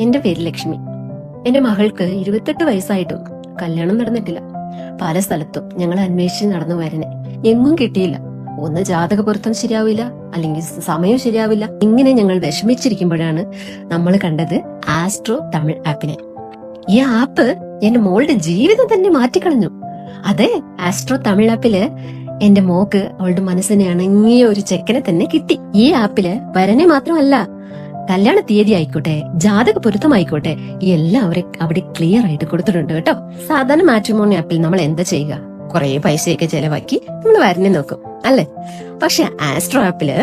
എന്റെ പേര് ലക്ഷ്മി. എന്റെ മകൾക്ക് 28 വയസ്സായിട്ടും കല്യാണം നടന്നിട്ടില്ല. പല സ്ഥലത്തും ഞങ്ങൾ അന്വേഷിച്ച് നടന്നു വരനെ എങ്ങും കിട്ടിയില്ല. ഒന്ന് ജാതക പൊരുത്തം ശരിയാവില്ല, അല്ലെങ്കിൽ സമയം ശരിയാവില്ല. ഇങ്ങനെ ഞങ്ങൾ വിഷമിച്ചിരിക്കുമ്പോഴാണ് നമ്മൾ കണ്ടത് ആസ്ട്രോ തമിഴ് ആപ്പിനെ. ഈ ആപ്പ് എന്റെ മോളുടെ ജീവിതം തന്നെ മാറ്റിക്കളഞ്ഞു. അതെ, ആസ്ട്രോ തമിഴ് ആപ്പില് എന്റെ മോക്ക് അവളുടെ മനസ്സിനെ ഇണങ്ങിയ ഒരു ചെക്കനെ തന്നെ കിട്ടി. ഈ ആപ്പില് വരനെ മാത്രമല്ല, കല്യാണ തീയതി ആയിക്കോട്ടെ, ജാതക പൊരുത്തമായിക്കോട്ടെ, എല്ലാം അവിടെ ക്ലിയർ ആയിട്ട് കൊടുത്തിട്ടുണ്ട് കേട്ടോ. സാധാരണ മാട്രിമോണി ആപ്പിൽ നമ്മൾ എന്താ ചെയ്യുക? കുറെ പൈസയൊക്കെ ചെലവാക്കി നമ്മൾ വരനെ നോക്കും, അല്ലേ? പക്ഷെ ആസ്ട്രോ ആപ്പില്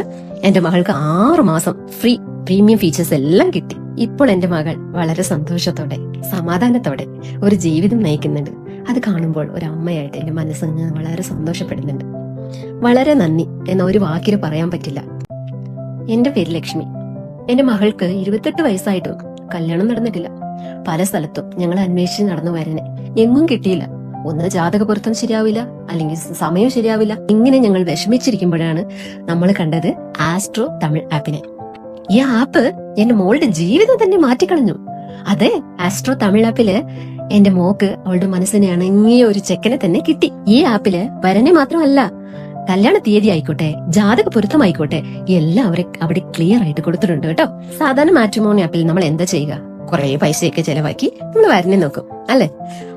എന്റെ മകൾക്ക് 6 മാസം ഫ്രീ പ്രീമിയം ഫീച്ചേഴ്സ് എല്ലാം കിട്ടി. ഇപ്പോൾ എന്റെ മകൾ വളരെ സന്തോഷത്തോടെ സമാധാനത്തോടെ ഒരു ജീവിതം നയിക്കുന്നുണ്ട്. അത് കാണുമ്പോൾ ഒരു അമ്മയായിട്ട് എന്റെ മനസ്സിന് വളരെ സന്തോഷപ്പെടുന്നുണ്ട്. വളരെ നന്ദി എന്ന ഒരു വാക്കിന് പറയാൻ പറ്റില്ല. എന്റെ പേര് ലക്ഷ്മി. എന്റെ മകൾക്ക് 28 വയസ്സായിട്ടും കല്യാണം നടന്നിട്ടില്ല. പല സ്ഥലത്തും ഞങ്ങൾ അന്വേഷിച്ച് നടന്നു വരനെ എങ്ങും കിട്ടിയില്ല. ഒന്ന് ജാതക പൊരുത്തം ശരിയാവില്ല, അല്ലെങ്കിൽ സമയം ശരിയാവില്ല. ഇങ്ങനെ ഞങ്ങൾ വിഷമിച്ചിരിക്കുമ്പോഴാണ് നമ്മൾ കണ്ടത് ആസ്ട്രോ തമിഴ് ആപ്പിനെ. ഈ ആപ്പ് എന്റെ മോളുടെ ജീവിതം തന്നെ മാറ്റിക്കളഞ്ഞു. അതെ, ആസ്ട്രോ തമിഴ് ആപ്പില് എന്റെ മോക്ക് അവളുടെ മനസ്സിനെ ഇണങ്ങിയ ഒരു ചെക്കനെ തന്നെ കിട്ടി. ഈ ആപ്പില് വരനെ മാത്രമല്ല, കല്യാണ തീയതി ആയിക്കോട്ടെ, ജാതക പൊരുത്തമായിക്കോട്ടെ, എല്ലാം അവിടെ ക്ലിയർ ആയിട്ട് കൊടുത്തിട്ടുണ്ട് കേട്ടോ. സാധാരണ മാട്രിമോണി ആപ്പിൽ നമ്മൾ എന്താ ചെയ്യുക? കുറെ പൈസയൊക്കെ ചെലവാക്കി നമ്മൾ വരനെ നോക്കും, അല്ലേ?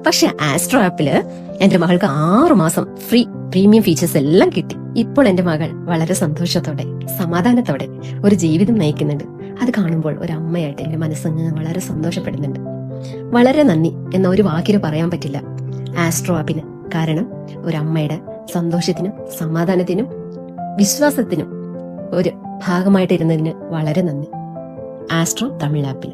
പക്ഷെ ആസ്ട്രോ ആപ്പില് എന്റെ മകൾക്ക് 6 മാസം ഫ്രീ പ്രീമിയം ഫീച്ചേഴ്സ് എല്ലാം കിട്ടി. ഇപ്പോൾ എന്റെ മകൾ വളരെ സന്തോഷത്തോടെ സമാധാനത്തോടെ ഒരു ജീവിതം നയിക്കുന്നുണ്ട്. അത് കാണുമ്പോൾ ഒരു അമ്മയായിട്ട് എന്റെ മനസ്സിന് വളരെ സന്തോഷപ്പെടുന്നുണ്ട്. വളരെ നന്ദി എന്ന ഒരു വാക്കിന് പറയാൻ പറ്റില്ല ആസ്ട്രോ ആപ്പിന്. കാരണം ഒരു അമ്മയുടെ സന്തോഷത്തിനും സമാധാനത്തിനും വിശ്വാസത്തിനും ഒരു ഭാഗമായിട്ടിരുന്നതിന് വളരെ നന്ദി. ആസ്ട്രോ തമിഴ് ആപ്പിൽ.